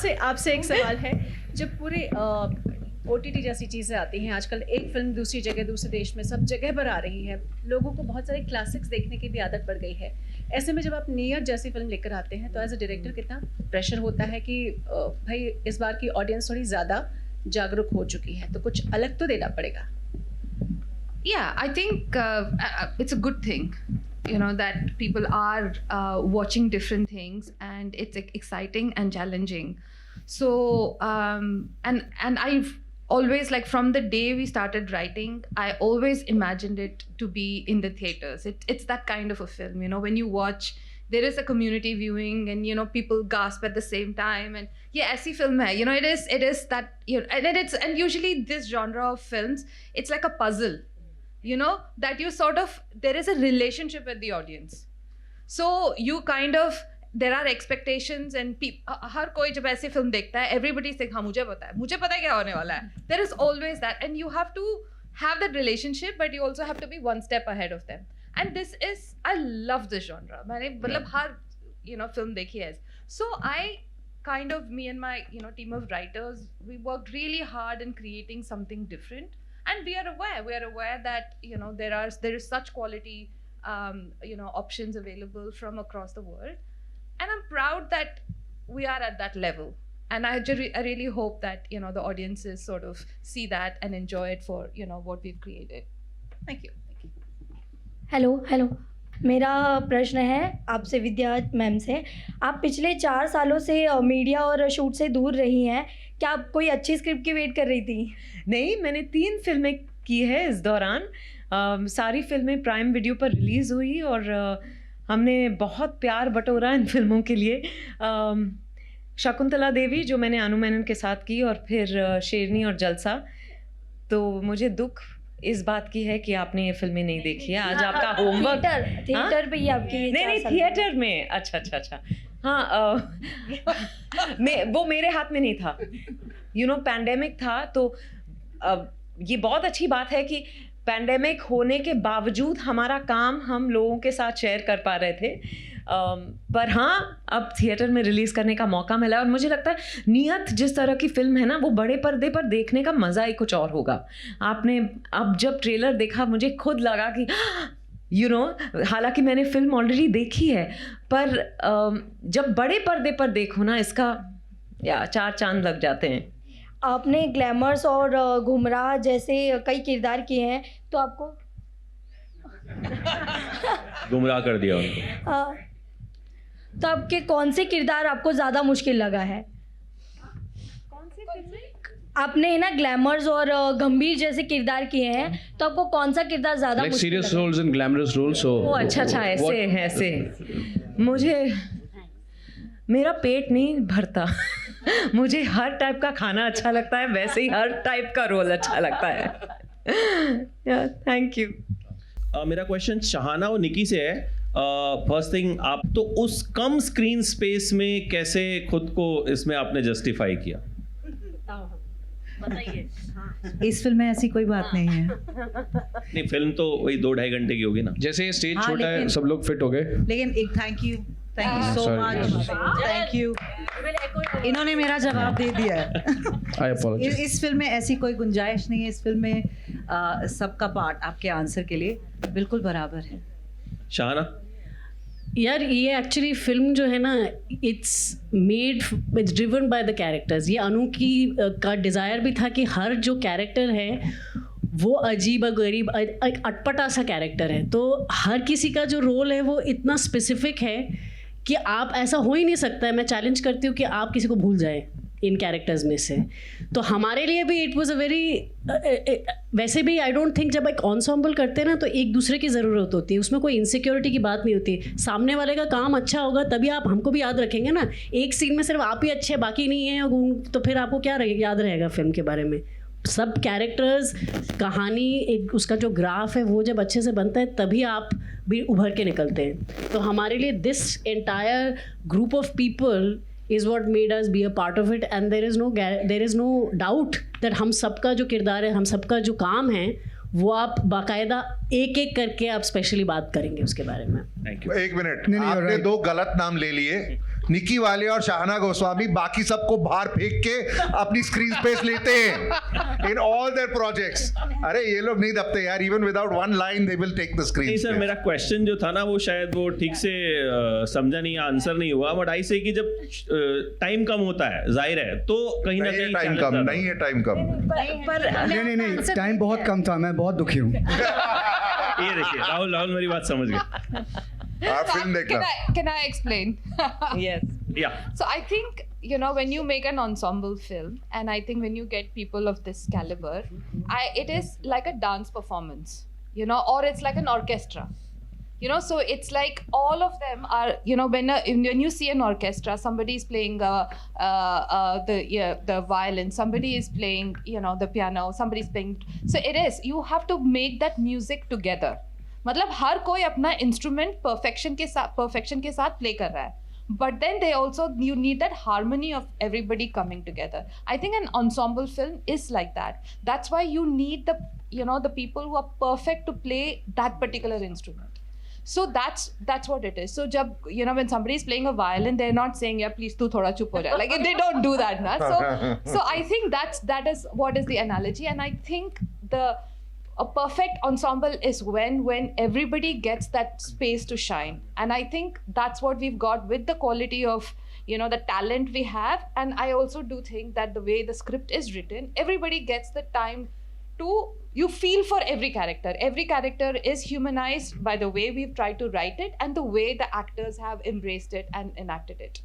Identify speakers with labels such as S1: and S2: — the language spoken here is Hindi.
S1: आपसे एक सवाल है, जब पूरे OTT जैसी चीज़ें आती हैं आजकल, एक फिल्म दूसरी जगह दूसरे देश में सब जगह पर आ रही है, लोगों को बहुत सारे क्लासिक्स देखने की भी आदत पड़ गई है। ऐसे में जब आप नियत जैसी फिल्म लेकर आते हैं तो एज अ डायरेक्टर कितना प्रेशर होता है कि भाई इस बार की ऑडियंस थोड़ी ज़्यादा जागरूक हो चुकी है तो कुछ अलग तो देना पड़ेगा।
S2: Yeah, I think it's a good thing, you know, that people are watching different things, and it's exciting and challenging. So and I've always, like, from the day we started writing, I always imagined it to be in the theaters. It's that kind of a film, you know, when you watch, there is a community viewing, and you know, people gasp at the same time, and yeah, aisi film hai, you know, it is that, you know, and usually this genre of films, it's like a puzzle, you know, that you sort of, there is a relationship with the audience, so you kind of, there are expectations, and हर कोई जब ऐसी फिल्म देखता है, everybody says हाँ मुझे पता है क्या होने वाला है, there is always that, and you have to have that relationship, but you also have to be one step ahead of them, and this is, I love this genre, मैंने मतलब हर, you know, film देखी है, so I kind of, me and my, you know, team of writers, we worked really hard in creating something different. And we are aware that, you know, there is such quality, you know, options available from across the world, and I'm proud that we are at that level. And I really hope that, you know, the audiences sort of see that and enjoy it for, you know, what we've created. Thank you.
S3: Hello, मेरा प्रश्न है आपसे, विद्या मैम से। आप पिछले 4 सालों से मीडिया और शूट से दूर रही हैं, क्या आप कोई अच्छी स्क्रिप्ट की वेट कर रही थी?
S4: नहीं, मैंने 3 फिल्में की है इस दौरान। सारी फिल्में प्राइम वीडियो पर रिलीज़ हुई और हमने बहुत प्यार बटोरा इन फिल्मों के लिए। शकुंतला देवी जो मैंने अनु मेनन के साथ की, और फिर शेरनी और जलसा। तो मुझे दुख इस बात की है कि आपने ये फिल्में नहीं देखी है। आज आपका होमवर्क
S3: थिएटर पे ही आपकी?
S4: नहीं, थिएटर में। अच्छा। हाँ, वो मेरे हाथ में नहीं था, यू नो, पैंडेमिक था। तो ये बहुत अच्छी बात है कि पैंडेमिक होने के बावजूद हमारा काम हम लोगों के साथ शेयर कर पा रहे थे। पर हाँ, अब थिएटर में रिलीज़ करने का मौका मिला, और मुझे लगता है नियत जिस तरह की फ़िल्म है ना, वो बड़े पर्दे पर देखने का मज़ा ही कुछ और होगा। आपने अब जब ट्रेलर देखा, मुझे खुद लगा कि यू नो, हालांकि मैंने फिल्म ऑलरेडी देखी है, पर जब बड़े पर्दे पर देखो ना, इसका 4 चांद लग जाते हैं।
S3: आपने ग्लैमर्स और गुमराह जैसे कई किरदार किए हैं, तो आपको
S5: गुमराह कर दिया उनको।
S3: हाँ, तो आपके कौन से किरदार आपको ज़्यादा मुश्किल लगा है?
S1: कौन से फिल्में?
S3: आपने ना ग्लैमर्स और गंभीर जैसे किरदार किए हैं, तो आपको कौन सा किरदार ज़्यादा
S5: like
S3: मुश्किल
S5: serious
S3: लगा?
S5: roles and glamorous roles, so
S4: ओ अच्छा, ऐसे मुझे मेरा पेट नहीं भरता। मुझे हर टाइप का खाना अच्छा लगता है, वैसे ही हर टाइप का रोल अच्छा लगता है। Thank you.
S5: मेरा क्वेश्चन शहाना और निकी से है। फर्स्ट थिंग, आप तो उस कम स्क्रीन स्पेस में कैसे खुद को इसमें आपने जस्टिफाई किया?
S1: बताइए।
S6: इस फिल्म में ऐसी कोई बात नहीं है।
S5: नहीं, फिल्म तो वही 2-2.5 घंटे की होगी ना।
S7: जैसे स्टेज
S6: हाँ,
S7: छोटा है, सब लोग फिट हो गए।
S6: लेकिन एक thank you so
S7: sorry.
S6: Much, thank you. इन्होंने मेरा जवाब दे दिया है।
S7: I apologize.
S6: इस फिल्म में ऐसी कोई गुंजाइश नहीं है। इस फिल्म में सबका पार्ट आपके आंसर के लिए बिल्कुल बराबर है।
S5: शहाना?
S8: यार, ये एक्चुअली फिल्म जो है ना, it's driven by the characters. ये अनु की का डिज़ायर भी था कि हर जो कैरेक्टर है वो अजीब गरीब एक अटपटा सा कैरेक्टर है, तो हर किसी का जो रोल है वो इतना स्पेसिफिक है कि आप, ऐसा हो ही नहीं सकता है, मैं चैलेंज करती हूँ कि आप किसी को भूल जाए इन कैरेक्टर्स में से। तो हमारे लिए भी इट वाज अ वेरी, वैसे भी आई डोंट थिंक जब एक एंसेम्बल करते हैं ना, तो एक दूसरे की ज़रूरत होती है, उसमें कोई इनसिक्योरिटी की बात नहीं होती। सामने वाले का काम अच्छा होगा तभी आप हमको भी याद रखेंगे ना। एक सीन में सिर्फ आप ही अच्छे, बाकी नहीं है, तो फिर आपको क्या याद रहेगा फिल्म के बारे में? सब कैरेक्टर्स, कहानी, एक उसका जो ग्राफ है वो जब अच्छे से बनता है तभी आप भी उभर के निकलते हैं। तो हमारे लिए this entire group of people is what made us be a part of it, and there is no doubt that हम सबका जो किरदार है, हम सबका जो काम है, वो आप बाकायदा एक एक करके आप स्पेशली बात करेंगे उसके बारे में।
S5: Thank you.
S9: एक मिनट, आपने 2 गलत नाम ले लिए। निकी वाले और शाहना गोस्वामी बाकी सबको बाहर फेंक के अपनी स्क्रीन स्पेस लेते हैं इन ऑल देयर प्रोजेक्ट्स. अरे ये लोग नहीं दबते यार. Even without one line they will take the screen.
S5: नहीं सर, मेरा क्वेश्चन जो था ना वो शायद वो ठीक से समझा नहीं, आंसर नहीं हुआ. बट आई से कि जब टाइम कम होता है, जाहिर है, तो कहीं ना कहीं
S9: टाइम कम नहीं है. टाइम कम
S10: नहीं टाइम बहुत कम था. मैं बहुत दुखी हूँ.
S5: ये देखिए राहुल मेरी बात समझ गए.
S9: आप फिल्म देखना.
S2: Can I explain?
S4: Yes.
S5: Yeah.
S2: So I think, you know, when you make an ensemble film, and I think when you get people of this caliber, it is like a dance performance, you know, or it's like an orchestra. You know, so it's like all of them are, you know, when you see an orchestra, somebody is playing the violin, somebody is playing, you know, the piano, somebody is playing. So it is, you have to make that music together. मतलब हर कोई अपना इंस्ट्रूमेंट परफेक्शन के साथ प्ले कर रहा है. But then they also, you need that harmony of everybody coming together. I think an ensemble film is like that. That's why you need the, you know, the people who are perfect to play that particular instrument. So that's what it is. So jab, you know, when somebody is playing a violin, they're not saying, yeah, please tu thoda chup ho jaye. Like they don't do that, na. So I think that is what is the analogy. And I think a perfect ensemble is when everybody gets that space to shine. And I think that's what we've got with the quality of, you know, the talent we have. And I also do think that the way the script is written, everybody gets the time to, you feel for every character. Every character is humanized by the way we've tried to write it and the way the actors have embraced it and enacted it.